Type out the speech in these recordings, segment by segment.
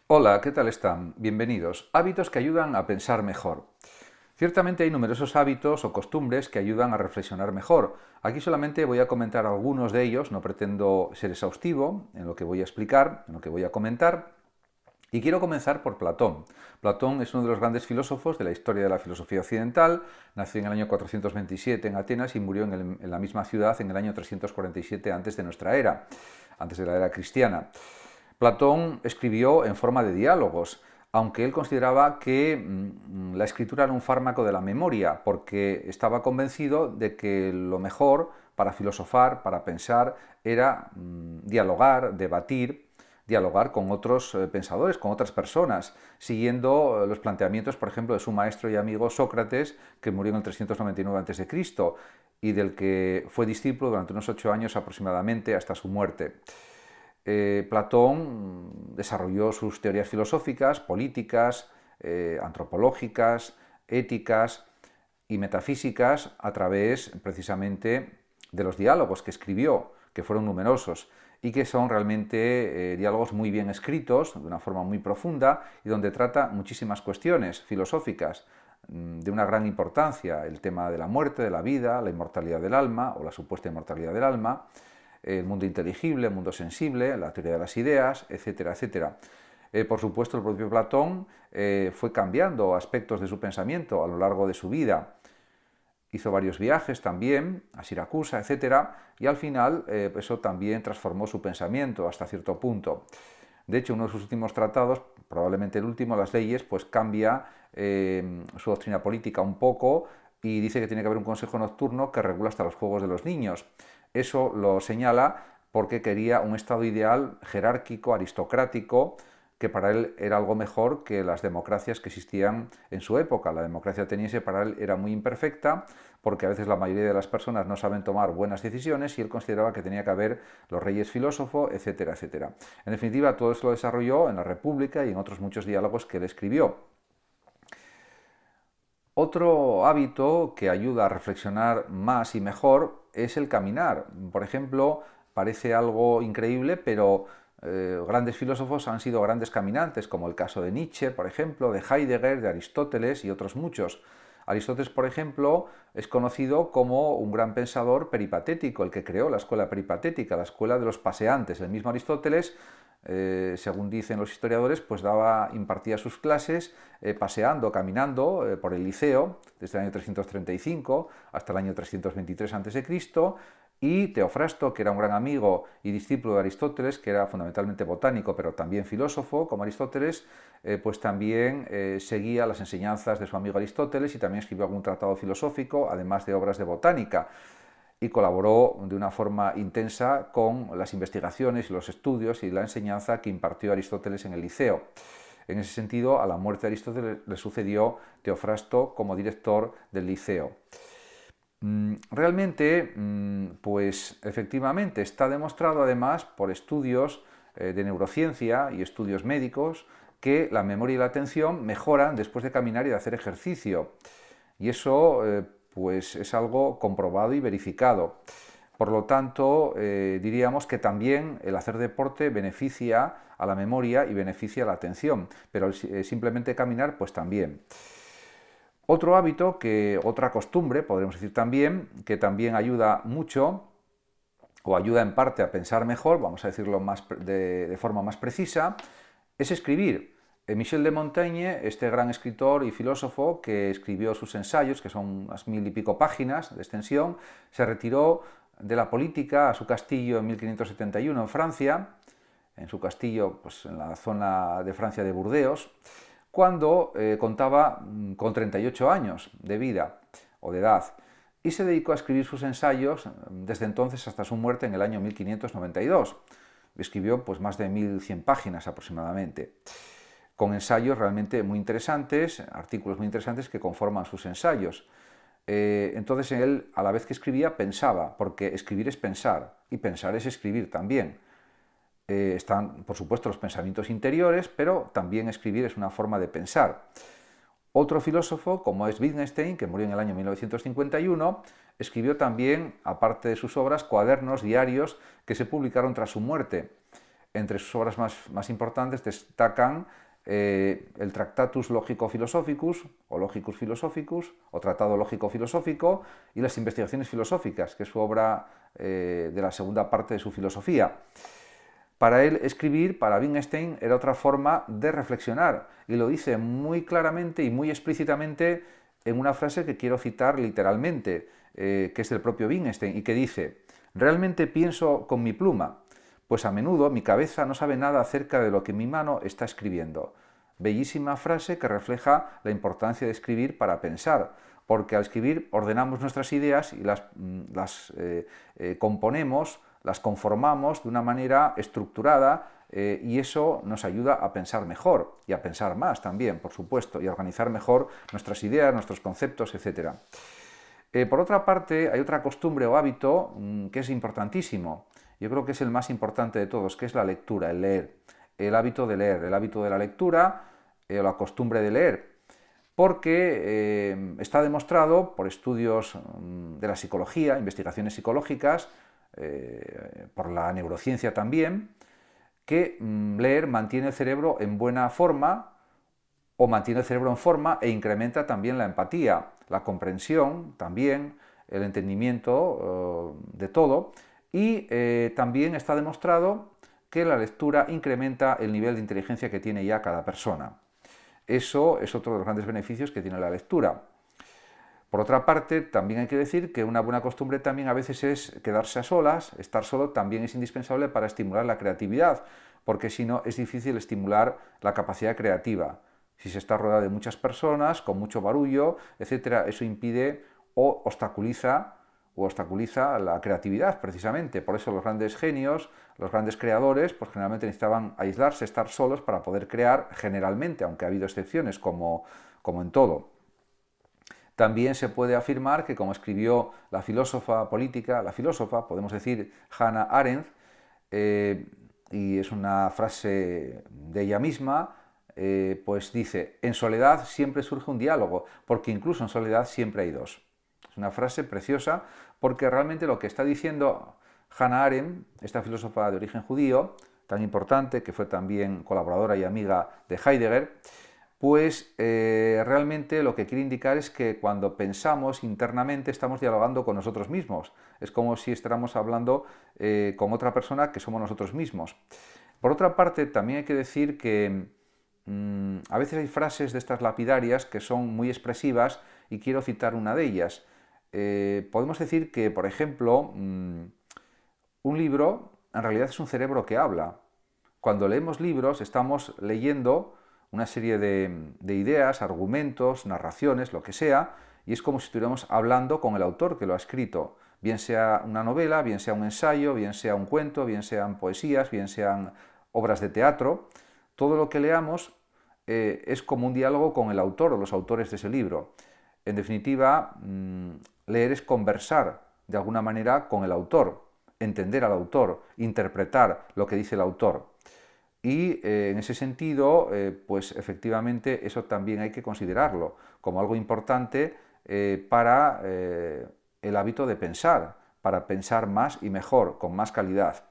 Hola, ¿qué tal están? Bienvenidos. Hábitos que ayudan a pensar mejor. Ciertamente hay numerosos hábitos o costumbres que ayudan a reflexionar mejor. Aquí solamente voy a comentar algunos de ellos, no pretendo ser exhaustivo en lo que voy a explicar, en lo que voy a comentar. Y quiero comenzar por Platón. Platón es uno de los grandes filósofos de la historia de la filosofía occidental. Nació en el año 427 en Atenas y murió en la misma ciudad en el año 347 antes de nuestra era, antes de la era cristiana. Platón escribió en forma de diálogos, aunque él consideraba que la escritura era un fármaco de la memoria, porque estaba convencido de que lo mejor para filosofar, para pensar, era dialogar, debatir, dialogar con otros pensadores, con otras personas, siguiendo los planteamientos, por ejemplo, de su maestro y amigo Sócrates, que murió en el 399 a.C., y del que fue discípulo durante unos 8 años aproximadamente hasta su muerte. Platón desarrolló sus teorías filosóficas, políticas, antropológicas, éticas y metafísicas a través precisamente de los diálogos que escribió, que fueron numerosos y que son realmente diálogos muy bien escritos, de una forma muy profunda y donde trata muchísimas cuestiones filosóficas de una gran importancia, el tema de la muerte, de la vida, la inmortalidad del alma o la supuesta inmortalidad del alma, el mundo inteligible, el mundo sensible, la teoría de las ideas, etcétera, etcétera. Por supuesto, el propio Platón fue cambiando aspectos de su pensamiento a lo largo de su vida. Hizo varios viajes también a Siracusa, etcétera, y al final eso también transformó su pensamiento hasta cierto punto. De hecho, uno de sus últimos tratados, probablemente el último, Las leyes, pues cambia su doctrina política un poco y dice que tiene que haber un consejo nocturno que regula hasta los juegos de los niños. Eso lo señala porque quería un estado ideal jerárquico, aristocrático, que para él era algo mejor que las democracias que existían en su época. La democracia ateniense para él era muy imperfecta porque a veces la mayoría de las personas no saben tomar buenas decisiones y él consideraba que tenía que haber los reyes filósofos, etcétera, etcétera. En definitiva, todo eso lo desarrolló en la República y en otros muchos diálogos que él escribió. Otro hábito que ayuda a reflexionar más y mejor es el caminar. Por ejemplo, parece algo increíble, pero grandes filósofos han sido grandes caminantes, como el caso de Nietzsche, por ejemplo, de Heidegger, de Aristóteles y otros muchos. Aristóteles, por ejemplo, es conocido como un gran pensador peripatético, el que creó la escuela peripatética, la escuela de los paseantes. El mismo Aristóteles, según dicen los historiadores, pues impartía sus clases paseando, caminando por el Liceo, desde el año 335 hasta el año 323 a.C., y Teofrasto, que era un gran amigo y discípulo de Aristóteles, que era fundamentalmente botánico, pero también filósofo, como Aristóteles, pues también seguía las enseñanzas de su amigo Aristóteles y también escribió algún tratado filosófico, además de obras de botánica, y colaboró de una forma intensa con las investigaciones y los estudios y la enseñanza que impartió Aristóteles en el Liceo. En ese sentido, a la muerte de Aristóteles le sucedió Teofrasto como director del Liceo. Realmente, pues efectivamente está demostrado además por estudios de neurociencia y estudios médicos que la memoria y la atención mejoran después de caminar y de hacer ejercicio. Y eso pues es algo comprobado y verificado. Por lo tanto, diríamos que también el hacer deporte beneficia a la memoria y beneficia a la atención, pero simplemente caminar pues también. Otro hábito, otra costumbre, podríamos decir también, que también ayuda mucho o ayuda en parte a pensar mejor, vamos a decirlo de forma más precisa, es escribir. Michel de Montaigne, este gran escritor y filósofo que escribió sus ensayos, que son unas 1000 y pico páginas de extensión, se retiró de la política a su castillo en 1571 en Francia, en su castillo pues, en la zona de Francia de Burdeos, cuando contaba con 38 años de vida o de edad y se dedicó a escribir sus ensayos desde entonces hasta su muerte en el año 1592. Escribió pues, más de 1100 páginas aproximadamente, con ensayos realmente muy interesantes, artículos muy interesantes que conforman sus ensayos. Entonces él, a la vez que escribía, pensaba, porque escribir es pensar y pensar es escribir también. Están, por supuesto, los pensamientos interiores, pero también escribir es una forma de pensar. Otro filósofo, como es Wittgenstein, que murió en el año 1951, escribió también, aparte de sus obras, cuadernos diarios que se publicaron tras su muerte. Entre sus obras más importantes destacan el Tractatus Logico-Philosophicus o Logicus Philosophicus o Tratado Lógico-Filosófico y las Investigaciones Filosóficas, que es su obra de la segunda parte de su filosofía. Para él, escribir, para Wittgenstein, era otra forma de reflexionar, y lo dice muy claramente y muy explícitamente en una frase que quiero citar literalmente, que es del propio Wittgenstein, y que dice: «Realmente pienso con mi pluma, pues a menudo mi cabeza no sabe nada acerca de lo que mi mano está escribiendo». Bellísima frase que refleja la importancia de escribir para pensar, porque al escribir ordenamos nuestras ideas y las componemos, las conformamos de una manera estructurada, y eso nos ayuda a pensar mejor y a pensar más también, por supuesto, y a organizar mejor nuestras ideas, nuestros conceptos, etc. Por otra parte, hay otra costumbre o hábito que es importantísimo. Yo creo que es el más importante de todos, que es la lectura, el leer. El hábito de leer, el hábito de la lectura, la costumbre de leer. Porque está demostrado por estudios de la psicología, investigaciones psicológicas, por la neurociencia también, que leer mantiene el cerebro en buena forma, o mantiene el cerebro en forma e incrementa también la empatía, la comprensión también, el entendimiento de todo, y también está demostrado que la lectura incrementa el nivel de inteligencia que tiene ya cada persona. Eso es otro de los grandes beneficios que tiene la lectura. Por otra parte, también hay que decir que una buena costumbre también a veces es quedarse a solas. Estar solo también es indispensable para estimular la creatividad, porque si no es difícil estimular la capacidad creativa. Si se está rodeado de muchas personas, con mucho barullo, etc., eso impide o obstaculiza la creatividad, precisamente. Por eso los grandes genios, los grandes creadores, pues generalmente necesitaban aislarse, estar solos para poder crear, generalmente, aunque ha habido excepciones, como en todo. También se puede afirmar que, como escribió la filósofa política, podemos decir, Hannah Arendt, y es una frase de ella misma, pues dice: «En soledad siempre surge un diálogo, porque incluso en soledad siempre hay dos». Es una frase preciosa, porque realmente lo que está diciendo Hannah Arendt, esta filósofa de origen judío, tan importante, que fue también colaboradora y amiga de Heidegger, pues realmente lo que quiere indicar es que cuando pensamos internamente estamos dialogando con nosotros mismos. Es como si estuviéramos hablando con otra persona que somos nosotros mismos. Por otra parte, también hay que decir que a veces hay frases de estas lapidarias que son muy expresivas, y quiero citar una de ellas. Podemos decir que, por ejemplo, un libro en realidad es un cerebro que habla. Cuando leemos libros estamos leyendo una serie de ideas, argumentos, narraciones, lo que sea, y es como si estuviéramos hablando con el autor que lo ha escrito, bien sea una novela, bien sea un ensayo, bien sea un cuento, bien sean poesías, bien sean obras de teatro. Todo lo que leamos es como un diálogo con el autor o los autores de ese libro. En definitiva, leer es conversar de alguna manera con el autor, entender al autor, interpretar lo que dice el autor. Y en ese sentido, pues efectivamente eso también hay que considerarlo como algo importante para el hábito de pensar, para pensar más y mejor, con más calidad.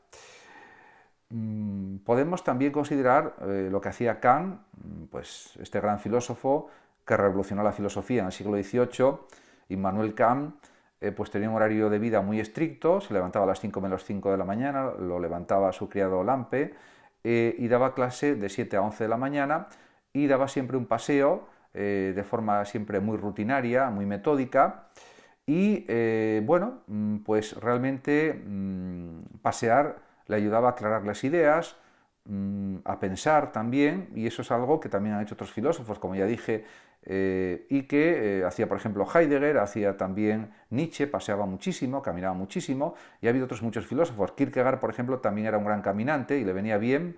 Podemos también considerar lo que hacía Kant, pues este gran filósofo que revolucionó la filosofía en el siglo XVIII. Immanuel Kant pues tenía un horario de vida muy estricto, se levantaba a las 5 menos 5 de la mañana, lo levantaba su criado Lampe, y daba clase de 7 a 11 de la mañana, y daba siempre un paseo de forma siempre muy rutinaria, muy metódica, y bueno, pues realmente pasear le ayudaba a aclarar las ideas, a pensar también, y eso es algo que también han hecho otros filósofos, como ya dije, y que hacía, por ejemplo, Heidegger, hacía también Nietzsche, paseaba muchísimo, caminaba muchísimo, y ha habido otros muchos filósofos. Kierkegaard, por ejemplo, también era un gran caminante y le venía bien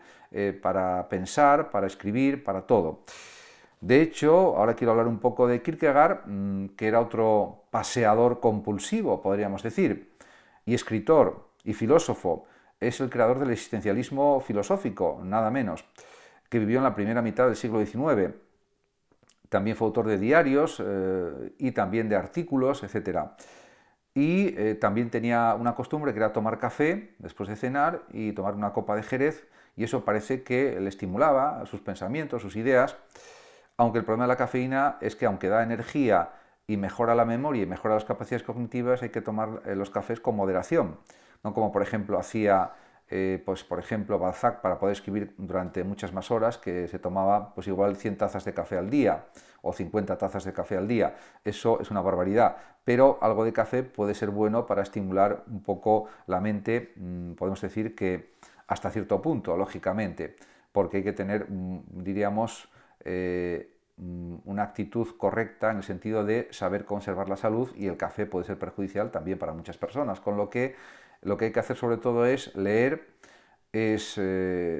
para pensar, para escribir, para todo. De hecho, ahora quiero hablar un poco de Kierkegaard, que era otro paseador compulsivo, podríamos decir, y escritor y filósofo. Es el creador del existencialismo filosófico, nada menos, que vivió en la primera mitad del siglo XIX. También fue autor de diarios y también de artículos, etc. Y también tenía una costumbre que era tomar café después de cenar y tomar una copa de Jerez, y eso parece que le estimulaba sus pensamientos, sus ideas, aunque el problema de la cafeína es que aunque da energía y mejora la memoria y mejora las capacidades cognitivas, hay que tomar los cafés con moderación, no como por ejemplo hacía pues por ejemplo Balzac para poder escribir durante muchas más horas, que se tomaba pues igual 100 tazas de café al día o 50 tazas de café al día. Eso es una barbaridad, pero algo de café puede ser bueno para estimular un poco la mente, podemos decir que hasta cierto punto, lógicamente, porque hay que tener, diríamos, una actitud correcta en el sentido de saber conservar la salud, y el café puede ser perjudicial también para muchas personas, con lo que hay que hacer sobre todo es leer, es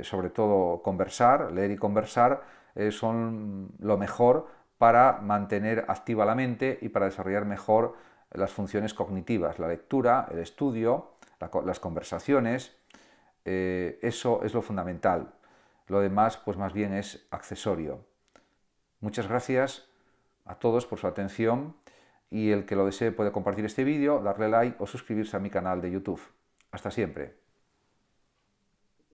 sobre todo conversar, leer y conversar son lo mejor para mantener activa la mente y para desarrollar mejor las funciones cognitivas, la lectura, el estudio, las conversaciones, eso es lo fundamental. Lo demás pues más bien es accesorio. Muchas gracias a todos por su atención, y el que lo desee puede compartir este vídeo, darle like o suscribirse a mi canal de YouTube. Hasta siempre.